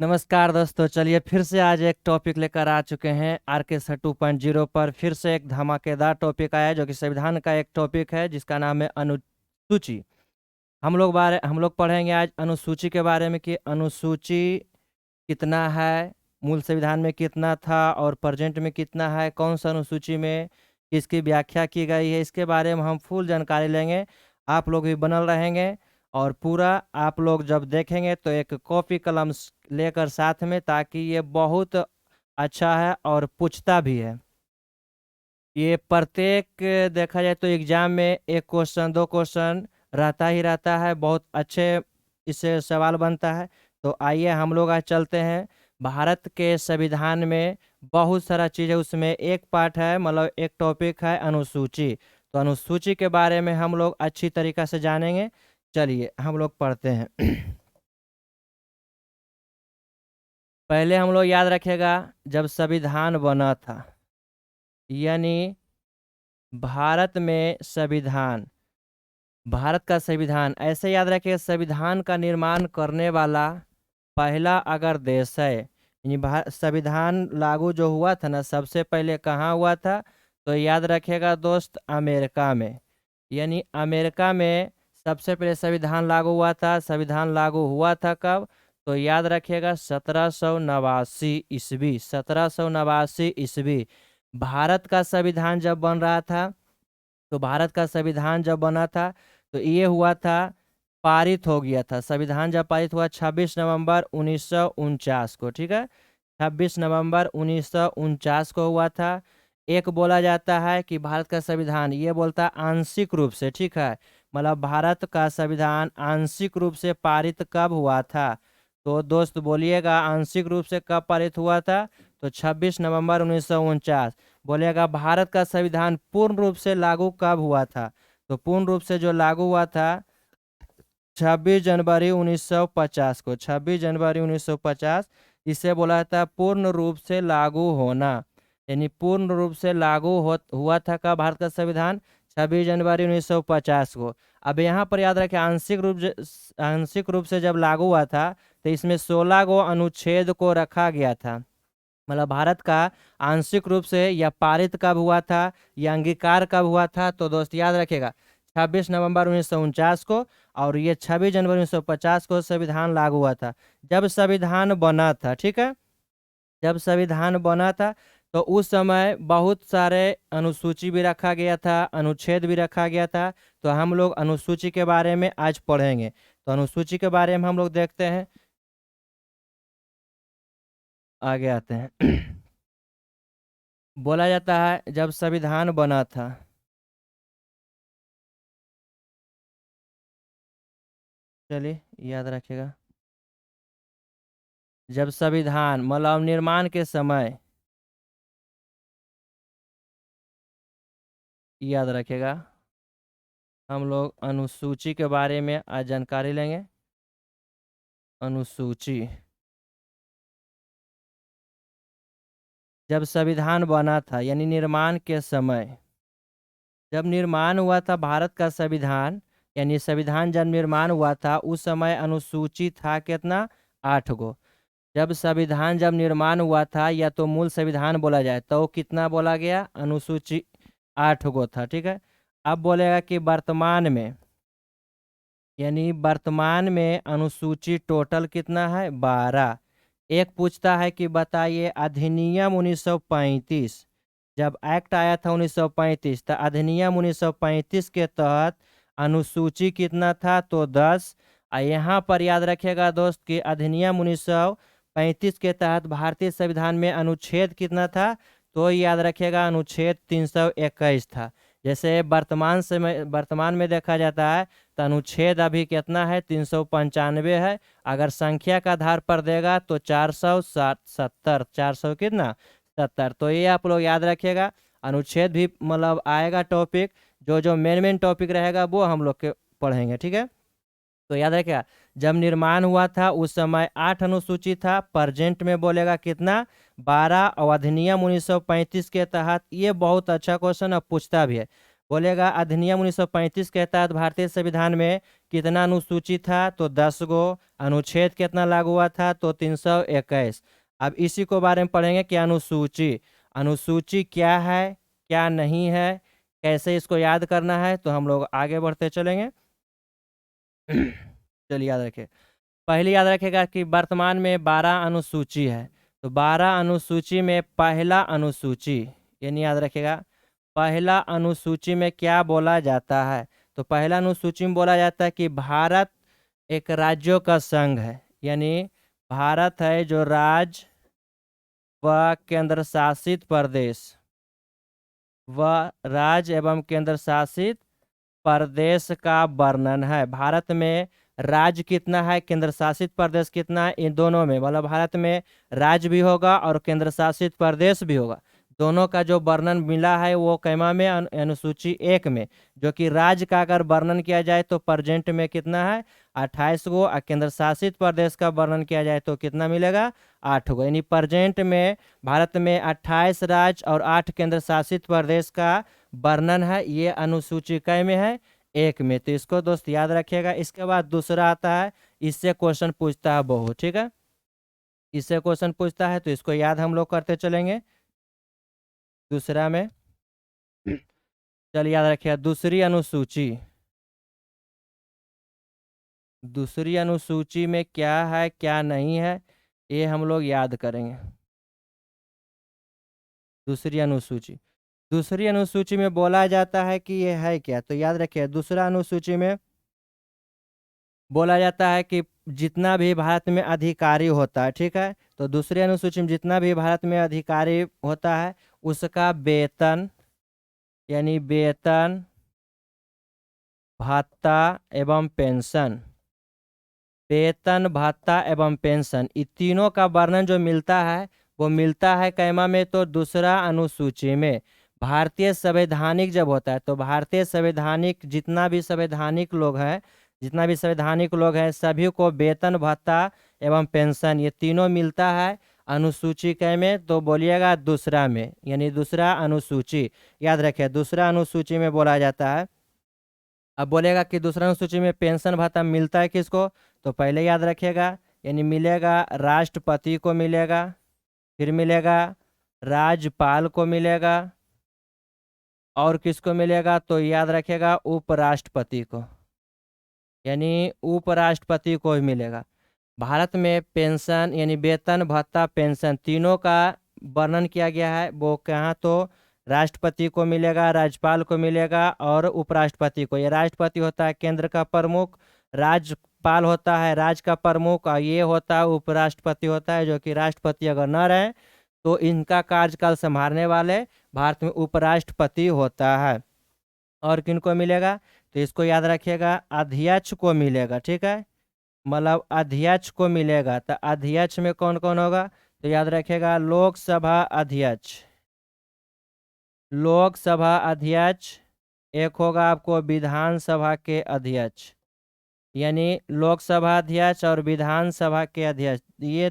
नमस्कार दोस्तों, चलिए फिर से आज एक टॉपिक लेकर आ चुके हैं आरके 2.0 पर। फिर से एक धमाकेदार टॉपिक आया है जो कि संविधान का एक टॉपिक है जिसका नाम है अनुसूची। हम लोग पढ़ेंगे आज अनुसूची के बारे में कि अनुसूची कितना है, मूल संविधान में कितना था और प्रेजेंट में कितना है, कौन सा अनुसूची में किसकी व्याख्या की गई है, इसके बारे में हम फुल जानकारी लेंगे। आप लोग भी बनल रहेंगे और पूरा आप लोग जब देखेंगे तो एक कॉपी कलम लेकर साथ में, ताकि ये बहुत अच्छा है और पूछता भी है। ये प्रत्येक देखा जाए तो एग्जाम में एक क्वेश्चन दो क्वेश्चन रहता ही रहता है, बहुत अच्छे इससे सवाल बनता है। तो आइए हम लोग आज चलते हैं। भारत के संविधान में बहुत सारा चीज़ है, उसमें एक पार्ट है, मतलब एक टॉपिक है अनुसूची। तो अनुसूची के बारे में हम लोग अच्छी तरीक़ा से जानेंगे। चलिए हम लोग पढ़ते हैं। पहले हम लोग याद रखेगा, जब संविधान बना था, यानी भारत में संविधान, भारत का संविधान ऐसे याद रखिए, संविधान का निर्माण करने वाला पहला अगर देश है, यानी संविधान लागू जो हुआ था ना, सबसे पहले कहाँ हुआ था? तो याद रखिएगा दोस्त, अमेरिका में। यानी अमेरिका में सबसे पहले संविधान लागू हुआ था। संविधान लागू हुआ था कब? तो याद रखिएगा 1789 ईस्वी। 1789 ईस्वी भारत का संविधान जब बन रहा था, तो भारत का संविधान जब बना था तो ये हुआ था, पारित हो गया था। संविधान जब पारित हुआ 26 नवंबर 1949 को, ठीक है, 26 नवंबर 1949 को हुआ था। एक बोला जाता है कि भारत का संविधान, ये बोलता है आंशिक रूप से, ठीक है, मतलब भारत का संविधान आंशिक रूप से पारित कब हुआ था? तो दोस्त बोलिएगा, आंशिक रूप से कब पारित हुआ था? तो 26 नवंबर 1949। बोलेगा भारत का संविधान पूर्ण रूप से लागू कब हुआ था? तो पूर्ण रूप से जो लागू हुआ था 26 जनवरी 1950 को। 26 जनवरी 1950 इसे बोला जाता है पूर्ण रूप से लागू होना। यानी पूर्ण रूप से लागू हुआ था कब भारत का संविधान? 26 जनवरी 1950 को। अब यहाँ पर याद रखें, आंशिक रूप से जब लागू हुआ था तो इसमें 16 गो अनुच्छेद को रखा गया था। मतलब भारत का आंशिक रूप से या पारित कब हुआ था या अंगीकार कब हुआ था? तो दोस्त याद रखेगा 26 नवंबर 1949 को, और ये 26 जनवरी 1950 को संविधान लागू हुआ था। जब संविधान बना था, ठीक है, जब संविधान बना था तो उस समय बहुत सारे अनुसूची भी रखा गया था, अनुच्छेद भी रखा गया था। तो हम लोग अनुसूची के बारे में आज पढ़ेंगे। तो अनुसूची के बारे में हम लोग देखते हैं, आगे आते हैं। बोला जाता है जब संविधान बना था, चलिए याद रखिएगा, जब संविधान मतलब निर्माण के समय, याद रखिएगा, हम लोग अनुसूची के बारे में आज जानकारी लेंगे। अनुसूची, जब संविधान बना था यानी निर्माण के समय, जब निर्माण हुआ था भारत का संविधान, यानी संविधान जब निर्माण हुआ था उस समय अनुसूची था कितना? 8 गो। जब निर्माण हुआ था, या तो मूल संविधान बोला जाए तो कितना बोला गया? अनुसूची 8 गो था, ठीक है। अब बोलेगा कि वर्तमान में, यानी वर्तमान में अनुसूची टोटल कितना है? 12। एक पूछता है कि बताइए अधिनियम 1935, जब एक्ट आया था 1935, तो अधिनियम 1935 के तहत अनुसूची कितना था? तो 10। यहाँ पर याद रखिएगा दोस्त कि अधिनियम 1935 के तहत भारतीय संविधान में अनुच्छेद कितना था? तो याद रखिएगा अनुच्छेद 321 था। जैसे वर्तमान में देखा जाता है तो अनुच्छेद अभी कितना है? 395 है। अगर संख्या का आधार पर देगा तो 470, 400 कितना? 70। तो ये आप लोग याद रखिएगा। अनुच्छेद भी मतलब आएगा टॉपिक, जो जो मेन टॉपिक रहेगा वो हम लोग के पढ़ेंगे, ठीक है। तो याद रखिएगा, जब निर्माण हुआ था उस समय 8 अनुसूची था, प्रेजेंट में बोलेगा कितना? 12। और अधिनियम 1935 के तहत, ये बहुत अच्छा क्वेश्चन अब पूछता भी है, बोलेगा अधिनियम 1935 के तहत भारतीय संविधान में कितना अनुसूची था, तो 10 गो। अनुच्छेद कितना लागू हुआ था, तो 321। अब इसी को बारे में पढ़ेंगे कि अनुसूची अनुसूची क्या है, क्या नहीं है, कैसे इसको याद करना है। तो हम लोग आगे बढ़ते चलेंगे। चलिए याद रखें। पहले याद रखेगा कि वर्तमान में 12 अनुसूची है। तो 12 अनुसूची में पहला अनुसूची, यानी याद रखेगा पहला अनुसूची में क्या बोला जाता है। तो पहला अनुसूची में बोला जाता है कि भारत एक राज्यों का संघ है। यानी भारत है जो राज्य व केंद्र शासित प्रदेश व राज्य एवं केंद्र शासित प्रदेश का वर्णन है। भारत में राज्य कितना है, केंद्र शासित प्रदेश कितना है, इन दोनों में मतलब भारत में राज्य भी होगा और केंद्र शासित प्रदेश भी होगा। दोनों का जो वर्णन मिला है वो कैमा में, अनुसूची 1 में। जो कि राज्य का अगर वर्णन किया जाए तो प्रेजेंट में कितना है, 28 गो। और केंद्र शासित प्रदेश का वर्णन किया जाए तो कितना मिलेगा, 8 गो। यानी प्रेजेंट में भारत में 28 राज्य और 8 केंद्र शासित प्रदेश का वर्णन है। ये अनुसूची कै में है, 1 में। तो इसको दोस्त याद रखिएगा। इसके बाद दूसरा आता है, इससे क्वेश्चन पूछता है बहुत, ठीक है। इससे क्वेश्चन पूछता है तो इसको याद हम लोग करते चलेंगे। दूसरा में चलिए याद रखिएगा, दूसरी अनुसूची में क्या है क्या नहीं है, ये हम लोग याद करेंगे। दूसरी अनुसूची में बोला जाता है कि ये है क्या, तो याद रखिए दूसरा अनुसूची में बोला जाता है कि जितना भी भारत में अधिकारी होता है, ठीक है। तो दूसरी अनुसूची में जितना भी भारत में अधिकारी होता है उसका वेतन, यानी वेतन, भत्ता एवं पेंशन, वेतन, भत्ता एवं पेंशन, इन तीनों का वर्णन जो मिलता है वो मिलता है कैमा में, तो दूसरा अनुसूची में। भारतीय संवैधानिक जब होता है तो भारतीय संवैधानिक जितना भी संवैधानिक लोग हैं सभी को वेतन, भत्ता एवं पेंशन ये तीनों मिलता है अनुसूची कै में, तो बोलिएगा दूसरा में, यानी दूसरा अनुसूची। याद रखिए दूसरा अनुसूची में बोला जाता है। अब बोलेगा कि दूसरा अनुसूची में पेंशन भत्ता मिलता है किसको, तो पहले याद रखिएगा, यानी मिलेगा राष्ट्रपति को मिलेगा, फिर मिलेगा राज्यपाल को मिलेगा, और किसको मिलेगा, तो याद रखिएगा उपराष्ट्रपति को, यानी उपराष्ट्रपति को ही मिलेगा। भारत में पेंशन यानी वेतन, भत्ता, पेंशन तीनों का वर्णन किया गया है। वो कहाँ, तो राष्ट्रपति को मिलेगा, राज्यपाल को मिलेगा और उपराष्ट्रपति को। ये राष्ट्रपति होता है केंद्र का प्रमुख, राज्यपाल होता है राज्य का प्रमुख, और ये होता है उपराष्ट्रपति होता है, जो कि राष्ट्रपति अगर न रहे तो इनका कार्यकाल संभालने वाले भारत में उपराष्ट्रपति होता है। और किनको मिलेगा, तो इसको याद रखिएगा अध्यक्ष को मिलेगा, ठीक है। मतलब अध्यक्ष को मिलेगा। तो अध्यक्ष में कौन कौन होगा, तो याद रखिएगा लोकसभा अध्यक्ष, एक होगा आपको विधानसभा के अध्यक्ष, यानी लोकसभा अध्यक्ष और विधानसभा के अध्यक्ष ये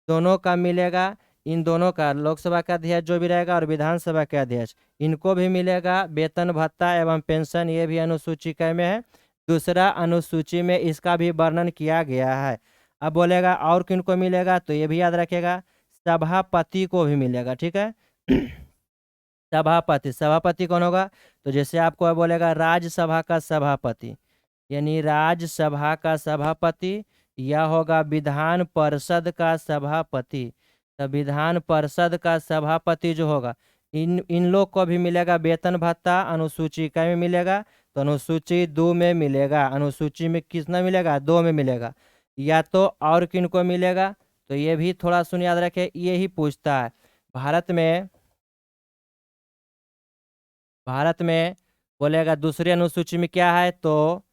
दोनों का मिलेगा। इन दोनों का, लोकसभा का अध्यक्ष जो भी रहेगा और विधानसभा के अध्यक्ष, इनको भी मिलेगा वेतन, भत्ता एवं पेंशन। ये भी अनुसूची कै में है, दूसरा अनुसूची में इसका भी वर्णन किया गया है। अब बोलेगा और किनको मिलेगा, तो ये भी याद रखेगा सभापति को भी मिलेगा, ठीक है। सभापति कौन होगा, तो जैसे आपको बोलेगा राज्यसभा का सभापति, यानी राज्यसभा का सभापति, यह होगा विधान परिषद का सभापति। तो विधान परिषद का सभापति जो होगा, इन लोग को भी मिलेगा वेतन, भत्ता। अनुसूची कै में मिलेगा, तो अनुसूची 2 में मिलेगा। अनुसूची में कितना मिलेगा, 2 में मिलेगा। या तो और किनको मिलेगा, तो ये भी थोड़ा सुन याद रखे, ये ही पूछता है। भारत में बोलेगा दूसरी अनुसूची में क्या है, तो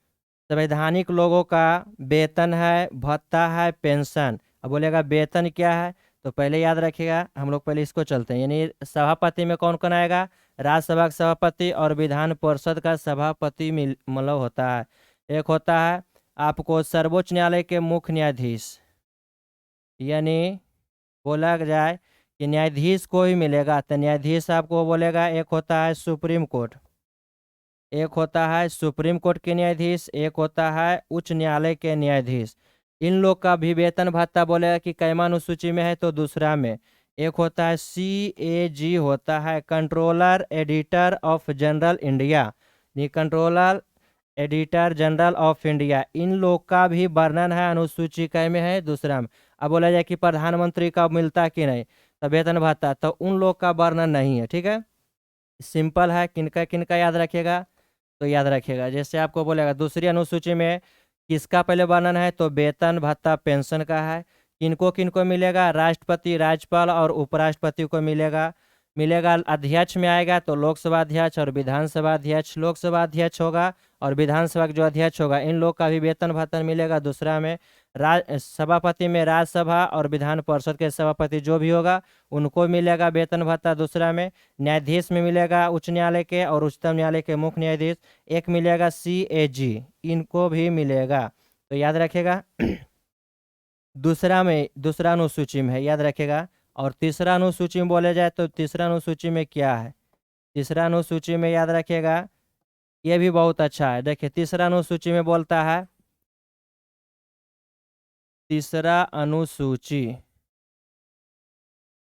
संवैधानिक लोगों का वेतन है, भत्ता है, पेंशन। अब बोलेगा वेतन क्या है, तो पहले याद रखिएगा, हम लोग पहले इसको चलते हैं। यानी सभापति में कौन कौन आएगा, राज्यसभा का सभापति और विधान परिषद का सभापति मतलब होता है। एक होता है आपको सर्वोच्च न्यायालय के मुख्य न्यायाधीश, यानी बोला जाए कि न्यायाधीश को ही मिलेगा। तो न्यायाधीश आपको बोलेगा एक होता है सुप्रीम कोर्ट, एक होता है सुप्रीम कोर्ट के न्यायाधीश, एक होता है उच्च न्यायालय के न्यायाधीश। इन लोग का भी वेतन भत्ता बोलेगा कि कैमा अनुसूची में है तो दूसरा में। एक होता है CAG, होता है controller auditor of general India, ये controller auditor general of India. इन लोग का भी वर्णन है अनुसूची क में है दूसरा में। अब बोला जाए कि प्रधानमंत्री का मिलता कि नहीं तो वेतन भत्ता, तो उन लोग का वर्णन नहीं है। ठीक है, सिंपल है। किनका किनका याद रखिएगा तो याद रखिएगा, जैसे आपको बोलेगा दूसरी अनुसूची में किसका पहले वर्णन है तो वेतन भत्ता पेंशन का है। किनको किनको मिलेगा, राष्ट्रपति, राज्यपाल और उपराष्ट्रपति को मिलेगा। मिलेगा अध्यक्ष में आएगा तो लोकसभा अध्यक्ष और विधानसभा अध्यक्ष। लोकसभा अध्यक्ष होगा और विधानसभा का जो अध्यक्ष होगा, इन लोग का भी वेतन भत्ता मिलेगा दूसरा में। सभापति में राज्यसभा और विधान परिषद के सभापति जो भी होगा उनको मिलेगा वेतन भत्ता दूसरा में। न्यायाधीश में मिलेगा उच्च न्यायालय के और उच्चतम न्यायालय के मुख्य न्यायाधीश। एक मिलेगा CAG, इनको भी मिलेगा, तो याद रखेगा। दूसरा में, दूसरा अनुसूची में है, याद रखेगा। और तीसरा अनुसूची में बोले जाए तो तीसरा अनुसूची में क्या है, तीसरा अनुसूची में याद रखेगा, ये भी बहुत अच्छा है। देखिए तीसरा अनुसूची में बोलता है, तीसरा अनुसूची,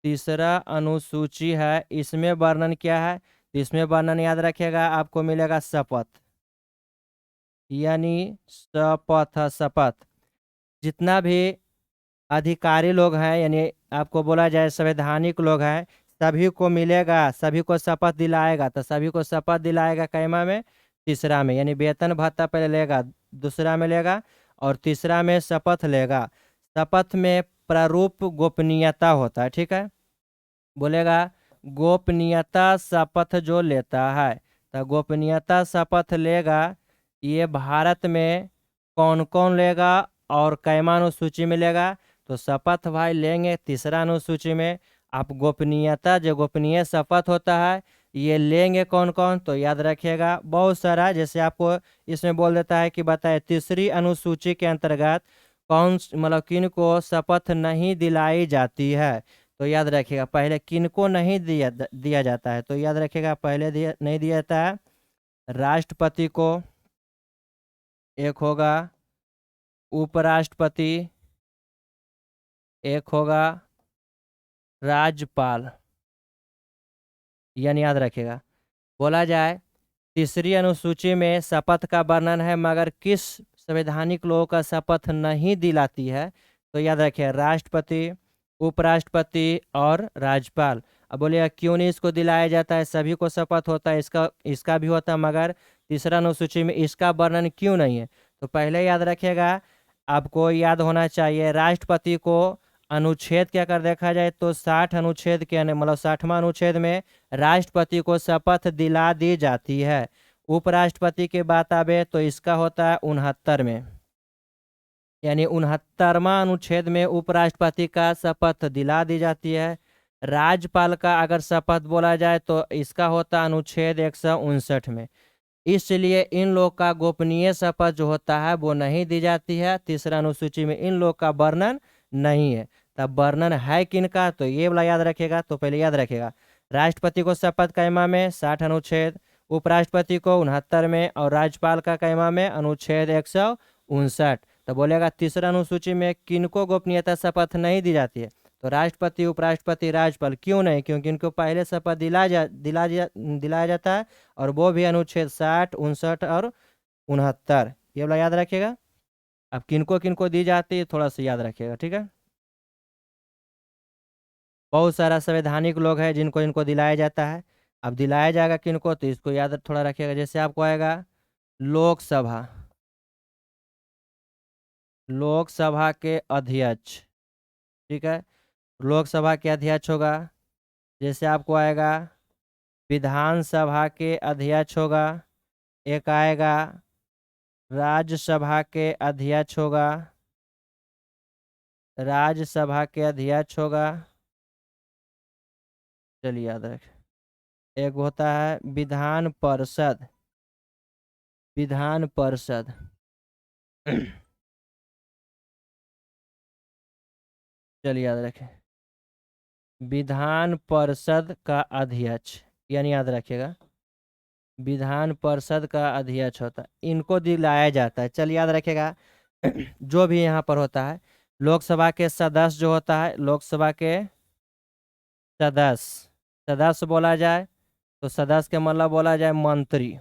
तीसरा अनुसूची है, इसमें वर्णन क्या है, इसमें वर्णन याद रखेगा आपको मिलेगा शपथ, यानी शपथ, शपथ। जितना भी अधिकारी लोग हैं, यानी आपको बोला जाए संवैधानिक लोग हैं, सभी को मिलेगा, सभी को शपथ दिलाएगा। तो सभी को शपथ दिलाएगा कैमा में, तीसरा में, यानी वेतन भत्ता पहले लेगा, दूसरा में लेगा और तीसरा में शपथ लेगा। शपथ में प्रारूप गोपनीयता होता है। ठीक है, बोलेगा गोपनीयता शपथ जो लेता है, तो गोपनीयता शपथ लेगा, ये भारत में कौन कौन लेगा और कैमा अनुसूची में लेगा, तो शपथ भाई लेंगे तीसरा अनुसूची में। आप गोपनीयता, जो गोपनीय शपथ होता है, ये लेंगे कौन कौन, तो याद रखिएगा बहुत सारा। जैसे आपको इसमें बोल देता है कि बताए तीसरी अनुसूची के अंतर्गत कौन, मतलब किन को शपथ नहीं दिलाई जाती है, तो याद रखिएगा पहले किनको नहीं दिया जाता है, तो याद रखिएगा पहले नहीं दिया जाता है राष्ट्रपति को, एक होगा उपराष्ट्रपति, एक होगा राज्यपाल, यानी याद रखिएगा। बोला जाए तीसरी अनुसूची में शपथ का वर्णन है, मगर किस संवैधानिक लोगों का शपथ नहीं दिलाती है, तो याद रखिए राष्ट्रपति, उपराष्ट्रपति और राज्यपाल। अब बोलिएगा क्यों नहीं इसको दिलाया जाता है, सभी को शपथ होता है, इसका इसका भी होता है, मगर तीसरा अनुसूची में इसका वर्णन क्यों नहीं है, तो पहले याद रखिएगा, आपको याद होना चाहिए राष्ट्रपति को अनुच्छेद क्या कर देखा जाए तो 60 अनुच्छेद के, मतलब 60वां अनुच्छेद में राष्ट्रपति को शपथ दिला दी जाती है। उपराष्ट्रपति की बात आवे तो इसका होता है 69 में, यानी 69वां अनुच्छेद में उपराष्ट्रपति का शपथ दिला दी जाती है। राज्यपाल का अगर शपथ बोला जाए तो इसका होता है अनुच्छेद 159 में। इसलिए इन लोग का गोपनीय शपथ जो होता है वो नहीं दी जाती है, तीसरा अनुसूची में इन लोग का वर्णन नहीं है। तब वर्णन है किनका, तो ये वाला याद रखेगा। तो पहले याद रखेगा राष्ट्रपति को शपथ कैमा में 60 अनुच्छेद, उपराष्ट्रपति को 69 में और राज्यपाल का कैमा में अनुच्छेद 159। तो बोलेगा तीसरा अनुसूची में किनको गोपनीयता शपथ नहीं दी जाती है, तो राष्ट्रपति, उपराष्ट्रपति, राज्यपाल। क्यों नहीं, क्योंकि इनको पहले शपथ दिलाया जाता है, और वो भी अनुच्छेद 60, 59 और 69, ये वाला याद रखिएगा। अब किनको किनको दी जाती है थोड़ा सा याद रखिएगा, ठीक है। बहुत सारा संवैधानिक लोग हैं जिनको इनको दिलाया जाता है। अब दिलाया जाएगा किनको, तो इसको याद थोड़ा रखिएगा। जैसे आपको आएगा लोकसभा, लोकसभा के अध्यक्ष, ठीक है, लोकसभा के अध्यक्ष होगा। जैसे आपको आएगा विधानसभा के अध्यक्ष होगा, एक आएगा राज्यसभा के अध्यक्ष होगा, राज्यसभा के अध्यक्ष होगा, चलिए याद रखें। एक होता है विधान परिषद, विधान परिषद चलिए याद रखें, विधान परिषद का अध्यक्ष, यानी याद रखिएगा विधान परिषद का अध्यक्ष होता है, इनको दिलाया जाता है। चल याद रखेगा जो भी यहाँ पर होता है, लोकसभा के सदस्य जो होता है, लोकसभा के सदस्य, सदस्य बोला जाए तो सदस्य के मतलब बोला जाए मंत्री।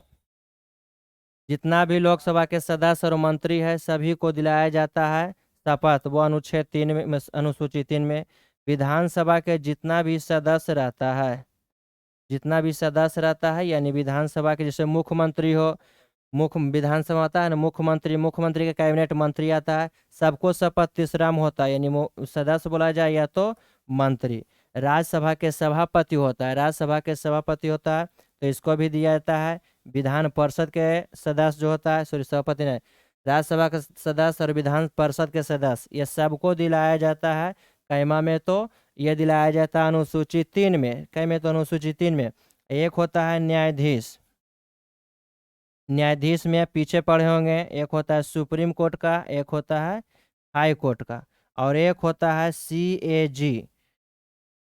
जितना भी लोकसभा के सदस्य और मंत्री है सभी को दिलाया जाता है शपथ। वो अनुच्छेद 3 में, अनुसूची 3 में विधानसभा के जितना भी सदस्य रहता है, जितना भी सदस्य रहता है, यानी विधानसभा के जैसे मुख्यमंत्री हो, मुख्य विधानसभा आता है ना, मुख्यमंत्री, मुख्यमंत्री के कैबिनेट मंत्री आता है, सबको शपथ तीसरा में होता है, यानी सदस्य बोला जाए या तो मंत्री। राज्यसभा के सभापति होता है, राज्यसभा के सभापति होता है तो इसको भी दिया जाता है। विधान परिषद के सदस्य जो होता है, सॉरी सभापति नहीं, राज्यसभा के सदस्य और विधान परिषद के सदस्य, ये सबको दिलाया जाता है। कैमा में तो ये दिलाया जाता है अनुसूची 3 में, कै में तो अनुसूची 3 में। एक होता है न्यायाधीश, न्यायाधीश में पीछे पढ़े होंगे, एक होता है सुप्रीम कोर्ट का, एक होता है हाई कोर्ट का, और एक होता है CAG,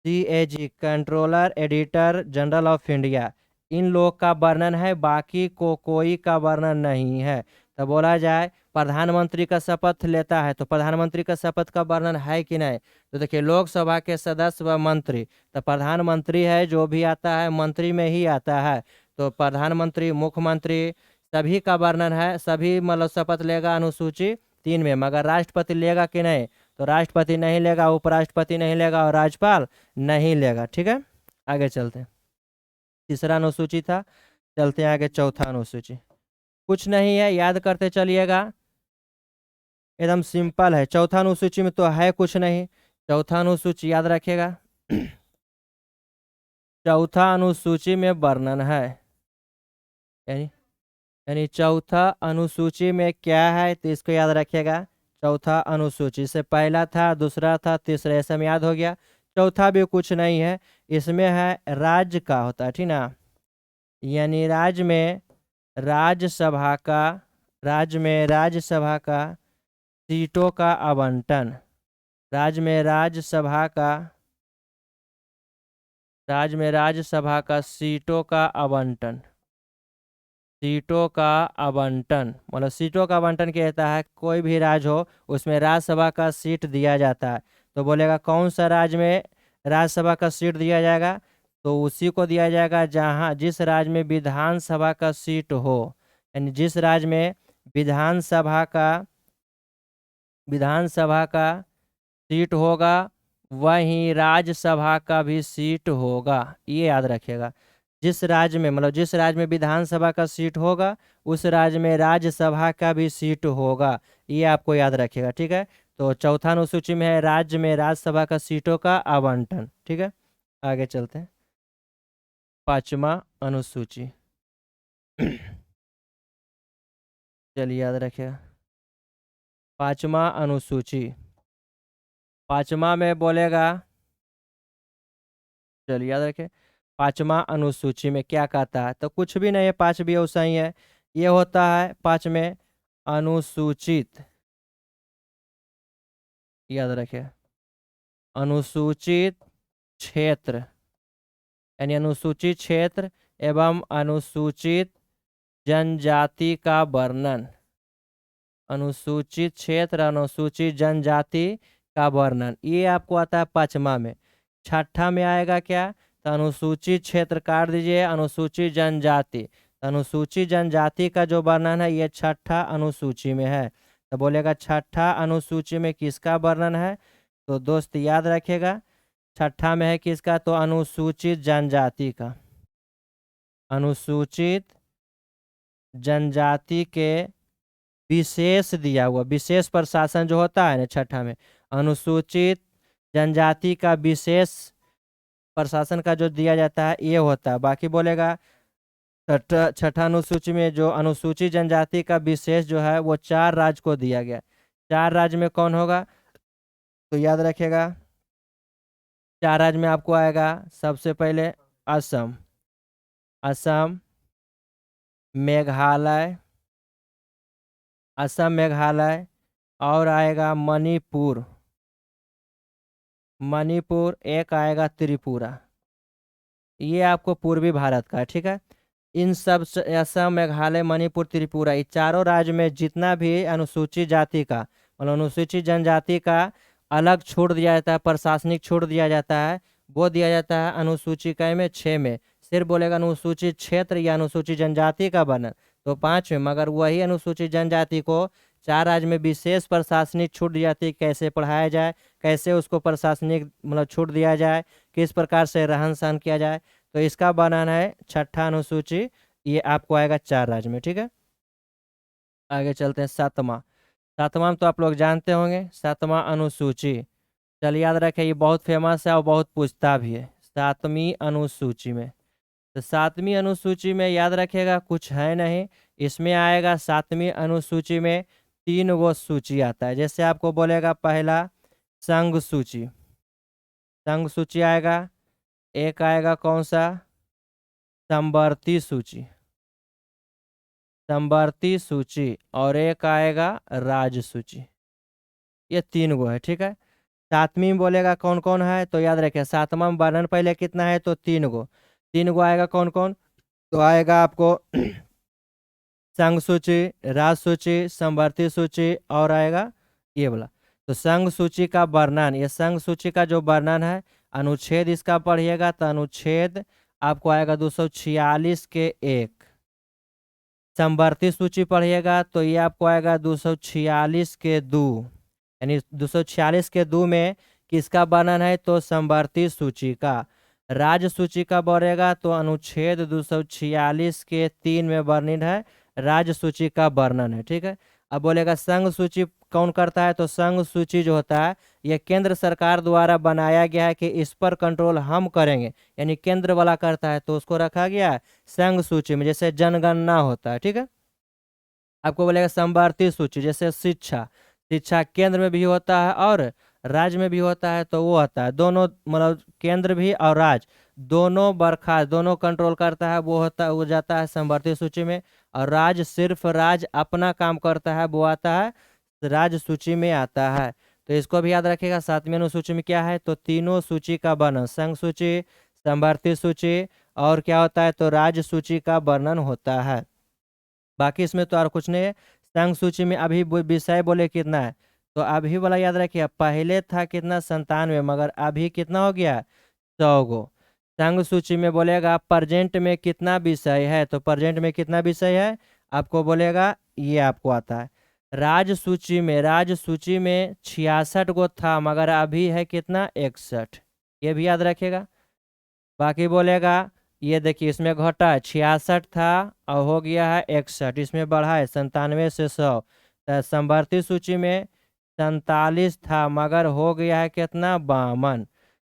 CAG controller auditor general of India. इन लोग का वर्णन है, बाकी को कोई का वर्णन नहीं है। तो बोला जाए प्रधानमंत्री का शपथ लेता है तो प्रधानमंत्री का शपथ का वर्णन है कि नहीं? तो देखिए लोकसभा के सदस्य व मंत्री, तो प्रधानमंत्री है, जो भी आता है मंत्री में ही आता है। तो प्रधानमंत्री, मुख्यमंत्री सभी का वर्णन है, सभी मतलब शपथ लेगा अनुसूची 3 में। मगर राष्ट्रपति लेगा कि नहीं? तो राष्ट्रपति नहीं लेगा, उपराष्ट्रपति नहीं लेगा और राज्यपाल नहीं लेगा। ठीक है, आगे चलते हैं। तीसरा अनुसूची था, चलते हैं आगे चौथा अनुसूची। कुछ नहीं है, याद करते चलिएगा, एकदम सिंपल है। चौथा अनुसूची में तो है कुछ नहीं, चौथा अनुसूची याद रखिएगा चौथा अनुसूची में वर्णन है, यानी यानी चौथा अनुसूची में क्या है तो इसको याद रखिएगा। चौथा अनुसूची से पहला था, दूसरा था, तीसरा, ऐसे में याद हो गया। चौथा भी कुछ नहीं है, इसमें है राज्य का होता है, ठीक ना, यानी राज्य में राज्यसभा का, राज्य में राज्यसभा का सीटों का आवंटन, राज्य में राज्यसभा का, राज्य में राज्यसभा का सीटों का आवंटन, सीटों का आवंटन मतलब सीटों का आवंटन कहता है कोई भी राज्य हो उसमें राज्यसभा का सीट दिया जाता है। तो बोलेगा कौन सा राज्य में राज्यसभा का सीट दिया जाएगा, तो उसी को दिया जाएगा जहां, जिस राज्य में विधानसभा का सीट हो, यानी जिस राज्य में विधानसभा का सीट होगा वहीं राज्यसभा का भी सीट होगा। ये याद रखिएगा, जिस राज्य में मतलब जिस राज्य में विधानसभा का सीट होगा उस राज्य में राज्यसभा का भी सीट होगा, ये आपको याद रखिएगा। ठीक है, तो चौथा अनुसूची में है राज्य में राज्यसभा का सीटों का आवंटन। ठीक है, आगे चलते हैं। पांचवा अनुसूची चलिए याद रखिएगा, पांचवा अनुसूची, पांचवा में बोलेगा, चलिए याद रखें, पांचवा अनुसूची में क्या कहता है, तो कुछ भी नहीं है, पांच भी वैसा ही है। ये होता है पांच में अनुसूचित, याद रखें, अनुसूचित क्षेत्र, यानी अनुसूचित क्षेत्र एवं अनुसूचित जनजाति का वर्णन, अनुसूचित क्षेत्र, अनुसूचित जनजाति का वर्णन, ये आपको आता है पांचवा में। छठा में आएगा क्या, तो अनुसूचित क्षेत्र काट दीजिए, अनुसूचित जनजाति, तो अनुसूचित जनजाति का जो वर्णन है ये छठा अनुसूची में है। तो बोलेगा छठा अनुसूची में किसका वर्णन है, तो दोस्त याद रखेगा छठा में है किसका, तो अनुसूचित जनजाति का, अनुसूचित जनजाति के विशेष दिया हुआ, विशेष प्रशासन जो होता है ना छठा में, अनुसूचित जनजाति का विशेष प्रशासन का जो दिया जाता है ये होता है। बाकी बोलेगा छठा अनुसूची में जो अनुसूचित जनजाति का विशेष जो है वो 4 राज्य को दिया गया। 4 राज्य में कौन होगा, तो याद रखेगा 4 राज्य में आपको आएगा सबसे पहले असम, असम, मेघालय, असम, मेघालय, और आएगा मणिपुर, मणिपुर, एक आएगा त्रिपुरा। ये आपको पूर्वी भारत का, ठीक है। इन सब असम, मेघालय, मणिपुर, त्रिपुरा, ये चारों राज्य में जितना भी अनुसूचित जाति का मतलब अनुसूचित जनजाति का अलग छूट दिया जाता है, प्रशासनिक छूट दिया जाता है, वो दिया जाता है अनुसूची क में 6 में। सिर्फ बोलेगा अनुसूचित क्षेत्र या अनुसूचित जनजाति का वर्णन तो 5 में, मगर वही अनुसूचित जनजाति को 4 राज्य में विशेष प्रशासनिक छूट दी जाती है, कैसे पढ़ाया जाए, कैसे उसको प्रशासनिक मतलब छूट दिया जाए, किस प्रकार से रहन सहन किया जाए। तो इसका वर्णन है 6ठा अनुसूची, ये आपको आएगा 4 राज्य में। ठीक है, आगे चलते हैं। सातवां में तो आप लोग जानते होंगे, 7वां अनुसूची। चलिए याद रखें, ये बहुत फेमस है और बहुत पूछता भी है। 7वीं अनुसूची में, तो 7वीं अनुसूची में याद रखिएगा कुछ है नहीं, इसमें आएगा 7वीं अनुसूची में 3 गो सूची आता है। जैसे आपको बोलेगा पहला संघ सूची, संघ सूची आएगा, एक आएगा कौन सा, समवर्ती सूची, समवर्ती सूची, और एक आएगा राज्य सूची। ये 3 गो है। ठीक है, 7वीं में बोलेगा कौन कौन है, तो याद रखिए 7वां में वर्णन पहले कितना है, तो 3 गो, 3 गो आएगा कौन कौन, तो आएगा आपको संघ सूची, राज्य सूची, समवर्ती सूची, और आएगा ये वाला। तो संघ सूची का वर्णन, ये संघ सूची का जो वर्णन है, अनुच्छेद इसका पढ़िएगा तो अनुच्छेद आपको आएगा 246 के 1। समवर्ती सूची पढ़िएगा तो ये आपको आएगा 246 के 2, यानी 246 के 2 में किसका वर्णन है, तो समवर्ती सूची का। राज्य सूची का बढ़ेगा तो अनुच्छेद 246 के 3 में वर्णित है, राज्य सूची का वर्णन है। ठीक है, अब बोलेगा संघ सूची कौन करता है, तो संघ सूची जो होता है यह केंद्र सरकार द्वारा बनाया गया है कि इस पर कंट्रोल हम करेंगे, यानी केंद्र वाला करता है तो उसको रखा गया है संघ सूची में, जैसे जनगणना होता है। ठीक है, आपको बोलेगा समवर्ती सूची, जैसे शिक्षा, शिक्षा केंद्र में भी होता है और राज्य में भी होता है, तो वो होता है दोनों, मतलब केंद्र भी और राज्य दोनों बर्खास्त, दोनों कंट्रोल करता है, वो होता है, वो जाता है समवर्ती सूची में। और राज्य सिर्फ राज्य अपना काम करता है, वो आता है राज्य सूची में आता है। तो इसको भी याद रखिएगा। 7वीं अनुसूची में क्या है, तो तीनों सूची का वर्णन, संघ सूची, समवर्ती सूची और क्या होता है, तो राज्य सूची का वर्णन होता है। बाकी इसमें तो और कुछ नहीं है। संघ सूची में अभी विषय बोले कितना है, तो अभी वाला याद रखिए, पहले था कितना 97, मगर अभी कितना हो गया 100 गो। संघ सूची में बोलेगा प्रेजेंट में कितना विषय है, तो प्रेजेंट में कितना विषय है आपको बोलेगा, ये आपको आता है। राज्य सूची में, राज्य सूची में 66 गो था, मगर अभी है कितना 61, ये भी याद रखिएगा। बाकी बोलेगा ये देखिए इसमें घटा है, 66 था और हो गया है 61, इसमें बढ़ा है 97 से 100। तो समवर्ती सूची में 47 था, मगर हो गया है कितना 52।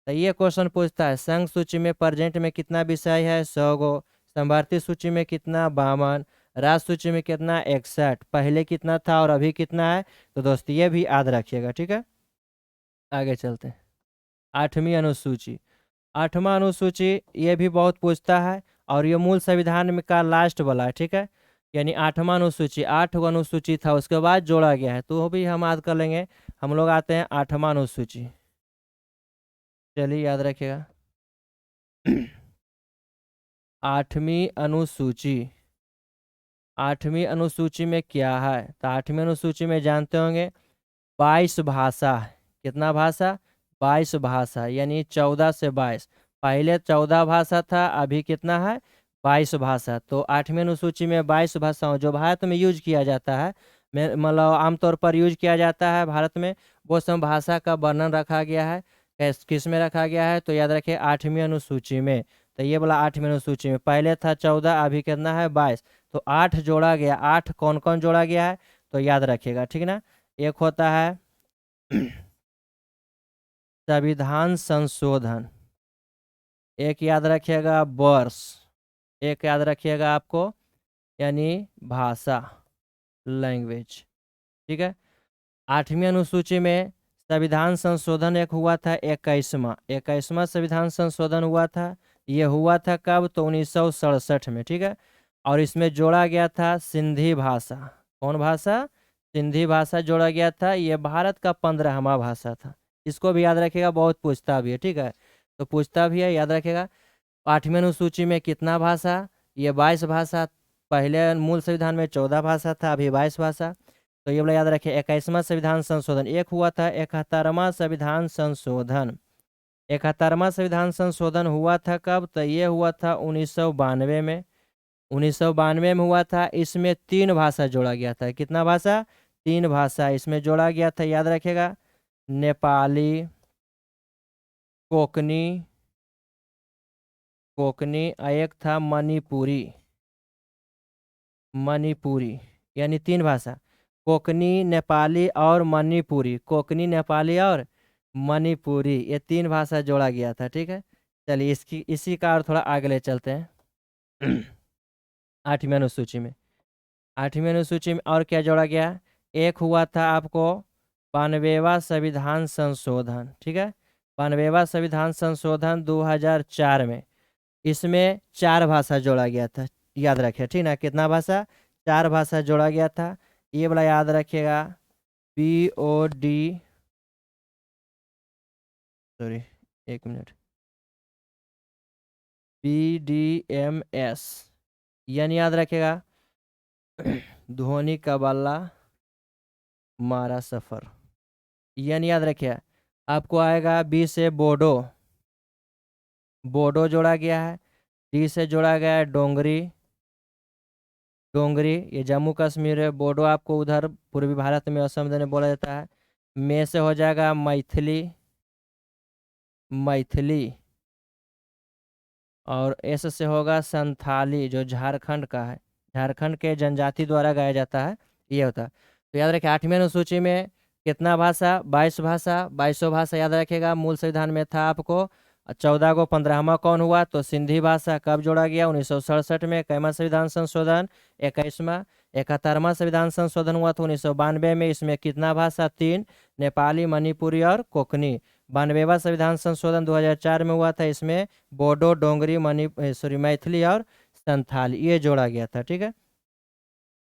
तो ये क्वेश्चन पूछता है संघ सूची में प्रेजेंट में कितना विषय है 100 गो, समवर्ती सूची में कितना 52, राज्य सूची में कितना 61, पहले कितना था और अभी कितना है। तो दोस्त ये भी याद रखिएगा। ठीक है, आगे चलते हैं। 8वीं अनुसूची, 8वां अनुसूची ये भी बहुत पूछता है और ये मूल संविधान में का लास्ट वाला है। ठीक है, यानी 8वां अनुसूची, 8 गो अनुसूची था उसके बाद जोड़ा गया है, तो वो भी हम याद कर लेंगे। हम लोग आते हैं 8वां अनुसूची, चलिए याद रखिएगा। 8वीं अनुसूची, 8वीं अनुसूची में क्या है, तो 8वीं अनुसूची में जानते होंगे 22 भाषा, कितना भाषा 22 भाषा, यानी 14 से 22। पहले 14 भाषा था, अभी कितना है 22 भाषा। तो 8वीं अनुसूची में 22 भाषाओं जो भारत में यूज किया जाता है, मतलब आमतौर पर यूज किया जाता है भारत में, वो सब भाषा का वर्णन रखा गया है। किस में रखा गया है, तो याद रखिए 8वीं अनुसूची में। तो ये बोला 8वीं अनुसूची में पहले था 14, अभी कितना है 22, तो 8 जोड़ा गया। 8 कौन कौन जोड़ा गया है, तो याद रखिएगा। ठीक ना, एक होता है संविधान संशोधन, एक याद रखिएगा वर्ष, एक याद रखिएगा आपको यानी भाषा, लैंग्वेज। ठीक है, 8वीं अनुसूची में संविधान संशोधन एक हुआ था 21वां संविधान संशोधन हुआ था। ये हुआ था कब, तो 1967 में। ठीक है, और इसमें जोड़ा गया था सिंधी भाषा। कौन भाषा, सिंधी भाषा जोड़ा गया था। ये भारत का 15वां भाषा था। इसको भी याद रखिएगा, बहुत पूछता भी है। ठीक है, तो पूछता भी है, याद रखिएगा। 8वीं अनुसूची में कितना भाषा, ये 22 भाषा, पहले मूल संविधान में 14 भाषा था, अभी 22 भाषा। तो ये वाला याद रखिए। 21वां संविधान संशोधन एक हुआ था, 71वां संविधान संशोधन। 71वां संविधान संशोधन हुआ था कब? तो ये हुआ था 1992 में। 1992 में हुआ था। इसमें 3 भाषा जोड़ा गया था। कितना भाषा? 3 भाषा इसमें जोड़ा गया था, याद रखिएगा। नेपाली, कोकनी, कोकनी, एक था मणिपुरी। मणिपुरी यानी 3 भाषा, कोकनी, नेपाली और मणिपुरी। कोकनी, नेपाली और मणिपुरी, ये 3 भाषा जोड़ा गया था। ठीक है, चलिए इसी का और थोड़ा आगे ले चलते हैं। 8वीं अनुसूची में, 8वीं अनुसूची में और क्या जोड़ा गया? एक हुआ था आपको 92वां संविधान संशोधन। ठीक है, 92वां संविधान संशोधन 2004 में। इसमें 4 भाषा जोड़ा गया था, याद रखिए। ठीक ना, कितना भाषा? 4 भाषा जोड़ा गया था। ये वाला याद रखिएगा, POD, सॉरी 1 मिनट, PDMS, यानी याद रखिएगा धोनी का बल्ला मारा सफर। यानी याद रखिए, आपको आएगा। B से बोडो, बोडो जोड़ा गया है। D से जोड़ा गया है डोंगरी, डोंगरी ये जम्मू कश्मीर है। बोडो आपको उधर पूर्वी भारत में असम में बोला जाता है। में से हो जाएगा मैथिली, मैथिली। और एस से होगा संथाली, जो झारखंड का है, झारखंड के जनजाति द्वारा गाया जाता है, ये होता है। तो याद रखिए 8वीं अनुसूची में कितना भाषा? 22 भाषा। 22 भाषा याद रखेगा। मूल संविधान में था आपको 14 को। 15वां कौन हुआ? तो सिंधी भाषा। कब जोड़ा गया? 1967 में। कैमा संविधान संशोधन? 21वां। 71वां संविधान संशोधन हुआ था 1992 में। इसमें कितना भाषा? 3, नेपाली, मणिपुरी और कोकनी। 92वां संविधान संशोधन 2004 में हुआ था। इसमें बोडो, डोंगरी, मैथिली और संथाली ये जोड़ा गया था। ठीक है,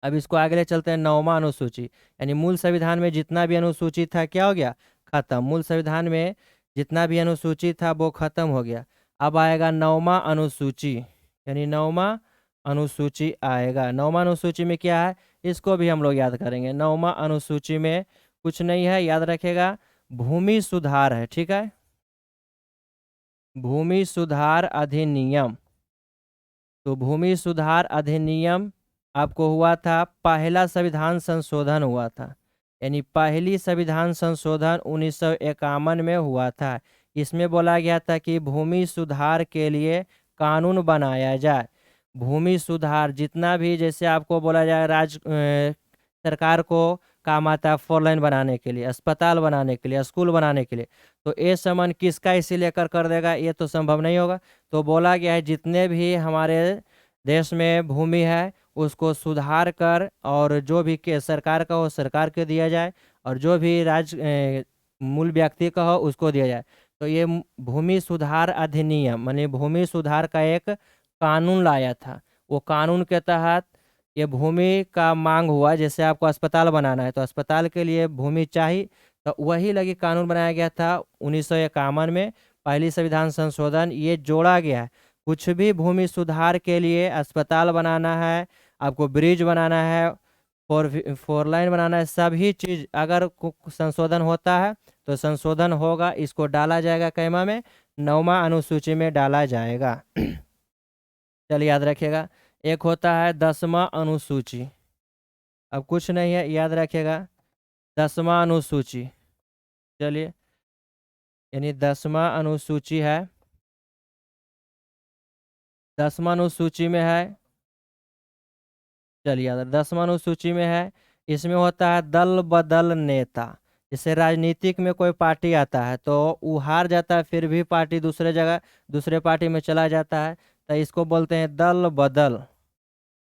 अब इसको आगे ले चलते हैं। 9वां अनुसूची, यानी मूल संविधान में जितना भी अनुसूची था क्या हो गया? खत्म। मूल संविधान में जितना भी अनुसूची था वो खत्म हो गया। अब आएगा 9वां अनुसूची, यानी 9वां अनुसूची आएगा। 9वां अनुसूची में क्या है? इसको भी हम लोग याद करेंगे। 9वां अनुसूची में कुछ नहीं है, याद रखेगा, भूमि सुधार है। ठीक है, भूमि सुधार अधिनियम। तो भूमि सुधार अधिनियम आपको हुआ था, पहला संविधान संशोधन हुआ था, यानी पहली संविधान संशोधन 1951 में हुआ था। इसमें बोला गया था कि भूमि सुधार के लिए कानून बनाया जाए। भूमि सुधार जितना भी, जैसे आपको बोला जाए सरकार को काम आता है 4 लाइन बनाने के लिए, अस्पताल बनाने के लिए, स्कूल बनाने के लिए, तो ये समन किसका इसी लेकर कर देगा? ये तो संभव नहीं होगा। तो बोला गया है जितने भी हमारे देश में भूमि है उसको सुधार कर, और जो भी के सरकार का हो सरकार को दिया जाए, और जो भी मूल व्यक्ति का हो उसको दिया जाए। तो ये भूमि सुधार अधिनियम माने भूमि सुधार का एक कानून लाया था। वो कानून के तहत ये भूमि का मांग हुआ। जैसे आपको अस्पताल बनाना है तो अस्पताल के लिए भूमि चाहिए, तो वही लगी कानून बनाया गया था 1951 में। पहली संविधान संशोधन ये जोड़ा गया है। कुछ भी भूमि सुधार के लिए, अस्पताल बनाना है, आपको ब्रिज बनाना है, 4 लाइन बनाना है, सभी चीज अगर संशोधन होता है तो संशोधन होगा, इसको डाला जाएगा कैमा में? 9वां अनुसूची में डाला जाएगा। चलिए याद रखिएगा। एक होता है 10वां अनुसूची। अब कुछ नहीं है, याद रखिएगा 10वां अनुसूची। चलिए, यानी 10वां अनुसूची है। 10वां अनुसूची में है, चलिए याद, 10वां अनुसूची में है। इसमें होता है दल बदल नेता। जैसे राजनीतिक में कोई पार्टी आता है तो वो हार जाता है, फिर भी पार्टी दूसरे जगह दूसरे पार्टी में चला जाता है, तो इसको बोलते हैं दल बदल,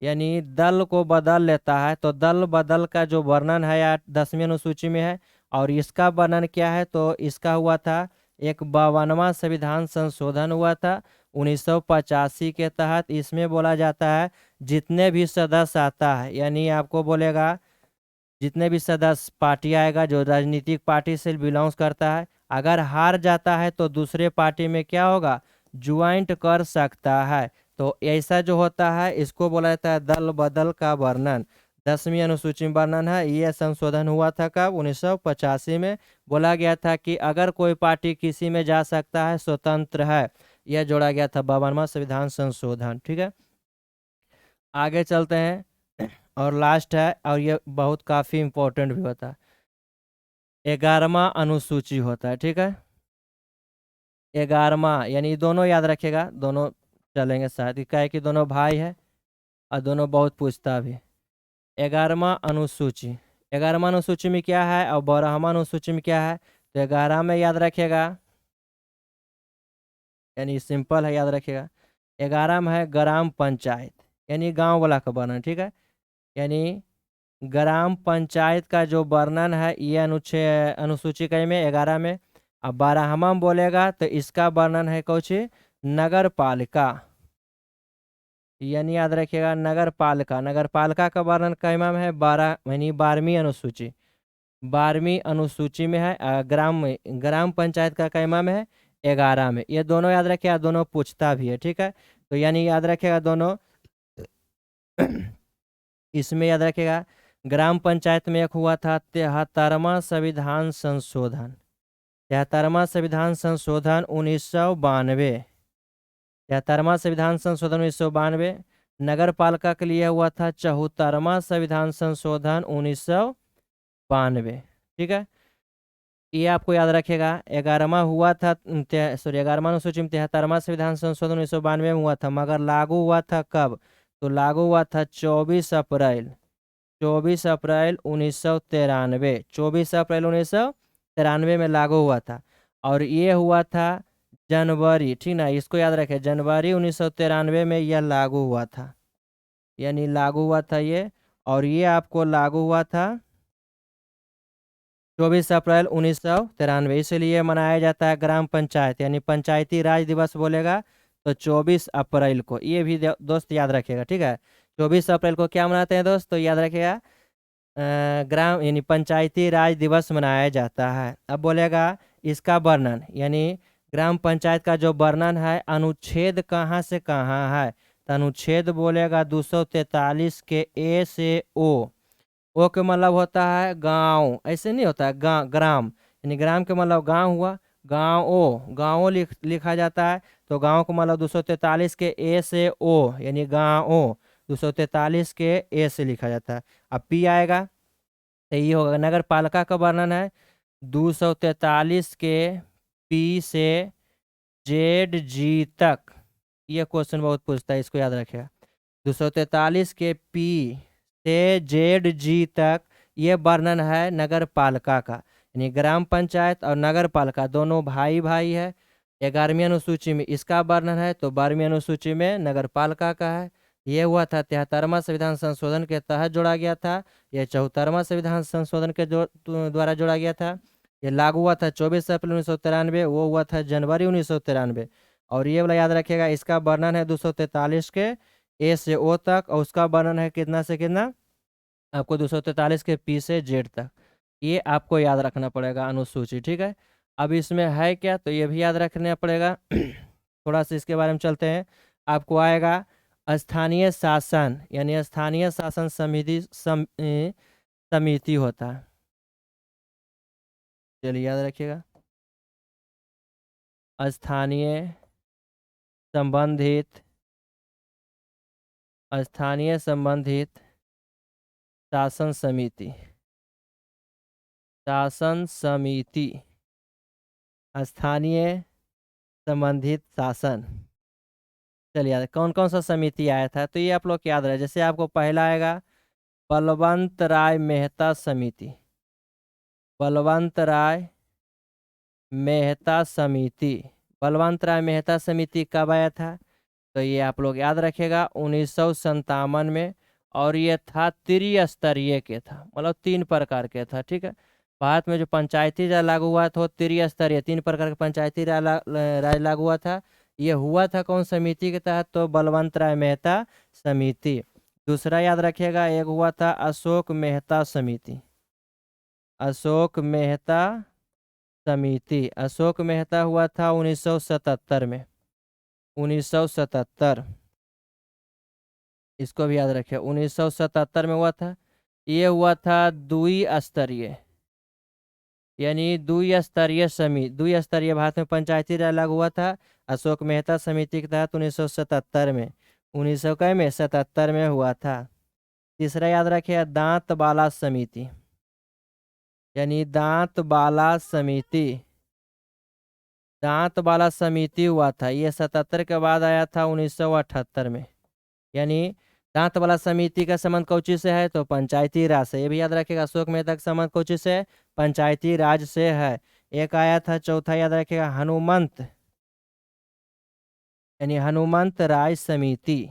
यानी दल को बदल लेता है। तो दल बदल का जो वर्णन है या 10वीं अनुसूची में है। और इसका वर्णन क्या है? तो इसका हुआ था एक 52वां संविधान संशोधन हुआ था 1985 के तहत। इसमें बोला जाता है जितने भी सदस्य आता है, यानी आपको बोलेगा जितने भी सदस्य पार्टी आएगा जो राजनीतिक पार्टी से बिलोंग्स करता है, अगर हार जाता है तो दूसरे पार्टी में क्या होगा? ज्वाइंट कर सकता है। तो ऐसा जो होता है इसको बोला जाता है दल बदल का वर्णन। 10वीं अनुसूची में वर्णन है। ये संशोधन हुआ था कब? 1985 में। बोला गया था कि अगर कोई पार्टी किसी में जा सकता है, स्वतंत्र है। यह जोड़ा गया था 52वां संविधान संशोधन। ठीक है, आगे चलते हैं और लास्ट है, और ये बहुत काफ़ी इम्पोर्टेंट भी होता है। 11वां अनुसूची होता है। ठीक है, 11वां यानी दोनों याद रखेगा, दोनों चलेंगे साथ ही, क्या है कि दोनों भाई है और दोनों बहुत पूछता भी। 11वां अनुसूची, 11वां अनुसूची में क्या है और 12वां अनुसूची में क्या है? तो 11 में याद रखेगा, यानी सिंपल है, याद रखेगा। 11 में है ग्राम पंचायत, यानी गांव वाला का वर्णन। ठीक है, यानी ग्राम पंचायत का जो वर्णन है ये अनुसूची कई में 11 में। अब 12वां में बोलेगा तो इसका वर्णन है कुछ नगर पालिका, यानी याद रखिएगा नगर पालिका। नगर पालिका का वर्णन कैमा में है? 12 यानी 12वीं अनुसूची, 12वीं अनुसूची में है। ग्राम पंचायत का कैमा में है? 11 में। ये दोनों याद रखिएगा, दोनों पूछता भी है। ठीक है, तो यानी याद रखिएगा दोनों इसमें याद रखिएगा ग्राम पंचायत में एक हुआ था 73वां संविधान संशोधन, 73वां संविधान संशोधन 1992, 73वां संविधान संशोधन 1992। नगर पालिका के लिए हुआ था 74वां संविधान संशोधन 1992। ठीक है, ये आपको याद रखेगा। 11वां हुआ था, सॉरी 11वां अनुसूची में 73वां संविधान संशोधन 1992 में हुआ था, मगर लागू हुआ था कब? तो लागू हुआ था 24 अप्रैल 1993, 24 अप्रैल 1993 में लागू हुआ था। और ये हुआ था जनवरी, ठीक ना, इसको याद रखें, जनवरी 1993 में यह लागू हुआ था, यानी लागू हुआ था ये। और ये आपको लागू हुआ था 24 अप्रैल 1993, इसलिए मनाया जाता है ग्राम पंचायत, यानी पंचायती राज दिवस बोलेगा तो 24 अप्रैल को। ये भी दोस्त याद रखेगा। ठीक है, 24 अप्रैल को क्या मनाते हैं दोस्त? तो याद रखेगा ग्राम यानी पंचायती राज दिवस मनाया जाता है। अब बोलेगा इसका वर्णन, यानी ग्राम पंचायत का जो वर्णन है, अनुच्छेद कहाँ से कहाँ है? तो अनुच्छेद बोलेगा 243 के ए से ओ के मतलब होता है गांव, ऐसे नहीं होता है ग्राम, यानी ग्राम के मतलब गांव हुआ, गाँव लिखा जाता है। तो गांव को मतलब 243 के ए से ओ, यानी गाँव 243 के ए से लिखा जाता है। अब पी आएगा तो ये होगा नगर पालिका का वर्णन है 243 के पी से जेड जी तक। ये क्वेश्चन बहुत पूछता है, इसको याद रखेगा। 243 के पी से जेड जी तक ये वर्णन है नगर पालिका का, यानी ग्राम पंचायत और नगर पालिका दोनों भाई भाई है। 11वीं अनुसूची में इसका वर्णन है, तो 12वीं अनुसूची में नगर पालिका का है। ये हुआ था 73वां संविधान संशोधन के तहत जोड़ा गया था। यह 74वां संविधान संशोधन के द्वारा जोड़ा गया था। ये लागू हुआ था 24 अप्रैल 1993, वो हुआ था जनवरी 1993। और ये वाला याद रखिएगा, इसका वर्णन है 243 के ए से ओ तक, और उसका वर्णन है कितना से कितना? आपको 243 के पी से जेड तक। ये आपको याद रखना पड़ेगा अनुसूची। ठीक है, अब इसमें है क्या, तो ये भी याद रखना पड़ेगा। थोड़ा सा इसके बारे में चलते हैं। आपको आएगा स्थानीय शासन, यानी स्थानीय शासन समिति होता है। चलिए याद रखिएगा, स्थानीय संबंधित शासन समिति, स्थानीय संबंधित शासन। चलिए याद, कौन कौन सा समिति आया था तो ये आप लोग याद रहे। जैसे आपको पहला आएगा बलवंत राय मेहता समिति, बलवंत राय मेहता समिति। बलवंत राय मेहता समिति कब आया था? तो ये आप लोग याद रखेगा 1957 में। और ये था त्रिस्तरीय के था, मतलब 3 प्रकार के था। ठीक है, भारत में जो पंचायती राज लागू हुआ था वो त्रिस्तरीय 3 प्रकार के पंचायती राज लागू हुआ था। ये हुआ था कौन समिति के तहत? तो बलवंत राय मेहता समिति। दूसरा याद रखिएगा, एक हुआ था अशोक मेहता समिति, अशोक मेहता समिति। अशोक मेहता हुआ था 1977 में, 1977। इसको भी याद रखिए। 1977 में हुआ था। ये हुआ था द्विस्तरीय, यानी द्विस्तरीय समिति, द्विस्तरीय भारत में पंचायती राज लागू हुआ था अशोक मेहता समिति के तहत 1977 में, 1977 में हुआ था। तीसरा याद रखिए दांत बाला समिति, यानी दांत बाला समिति, दांत बाला समिति हुआ था। ये 77 के बाद आया था 1978 में। यानी दांत वाला समिति का संबंध कौची से है? तो पंचायती राज से। ये भी याद रखिएगा अशोक मेहता का संबंध कौची से है? पंचायती राज से है। एक आया था चौथा याद रखिएगा हनुमंत, यानी हनुमंत राय समिति।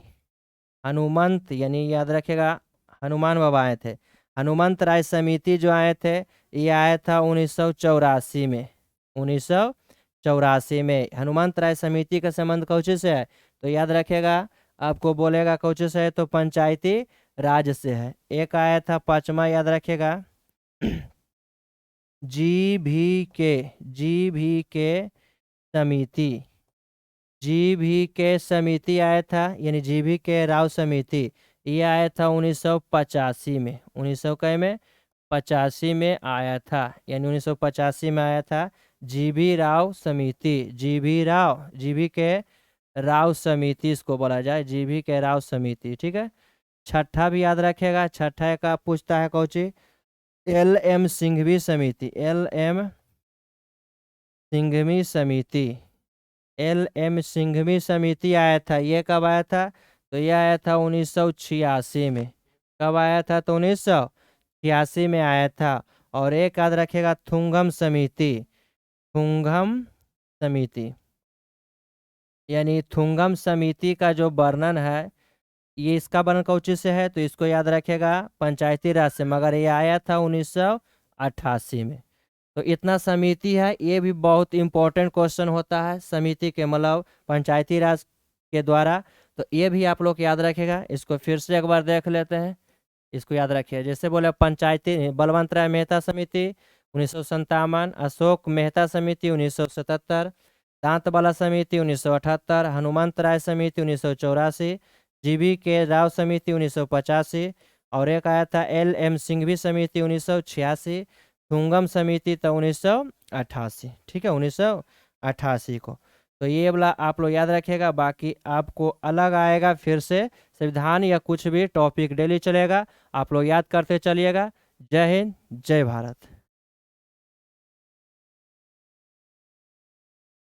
हनुमंत यानी याद रखिएगा हनुमान बाबा आए थे। हनुमंत राय समिति जो आए थे ये आया था 1984 में। 1984 में हनुमंत राय समिति का संबंध कौची से है? तो याद रखिएगा आपको बोलेगा कौची से है? तो पंचायती राज से है। एक आया था पांचवा याद रखिएगा जी भी के समिति, जी भी के समिति आया था, यानी जी भी के राव समिति। ये आया था 1985 में। 1985 में आया था, यानी 1985 में आया था जी भी राव समिति। जी भी के राव समिति इसको बोला जाए, जी भी के राव समिति। ठीक है। छठा भी याद रखेगा। छठा का पूछता है कौची? LM सिंघवी समिति। LM सिंघवी समिति, LM सिंघवी समिति आया था। ये कब आया था? तो ये आया था 1986 में। कब आया था? तो 1986 में आया था। और एक याद रखेगा थुंगम समिति। थुंगम समिति, यानी थुंगम समिति का जो वर्णन है ये इसका वर्णन कौची से है? तो इसको याद रखेगा पंचायती राज से, मगर ये आया था 1988 में। तो इतना समिति है। ये भी बहुत इंपॉर्टेंट क्वेश्चन होता है समिति के मतलब पंचायती राज के द्वारा। तो ये भी आप लोग याद रखेगा। इसको फिर से एक बार देख लेते हैं। इसको याद रखिए। जैसे बोले पंचायती बलवंत राय मेहता समिति 1957, अशोक मेहता समिति 1977, दांत बाला समिति 1978, हनुमंत राय समिति 1984, जीबी के राव समिति 1985, और एक आया था LM सिंघवी समिति 1986, थुंगम समिति तो 1988। ठीक है, 1988 को। तो ये वाला आप लोग याद रखिएगा। बाकी आपको अलग आएगा फिर से संविधान या कुछ भी टॉपिक डेली चलेगा, आप लोग याद करते चलिएगा। जय हिंद, जय भारत।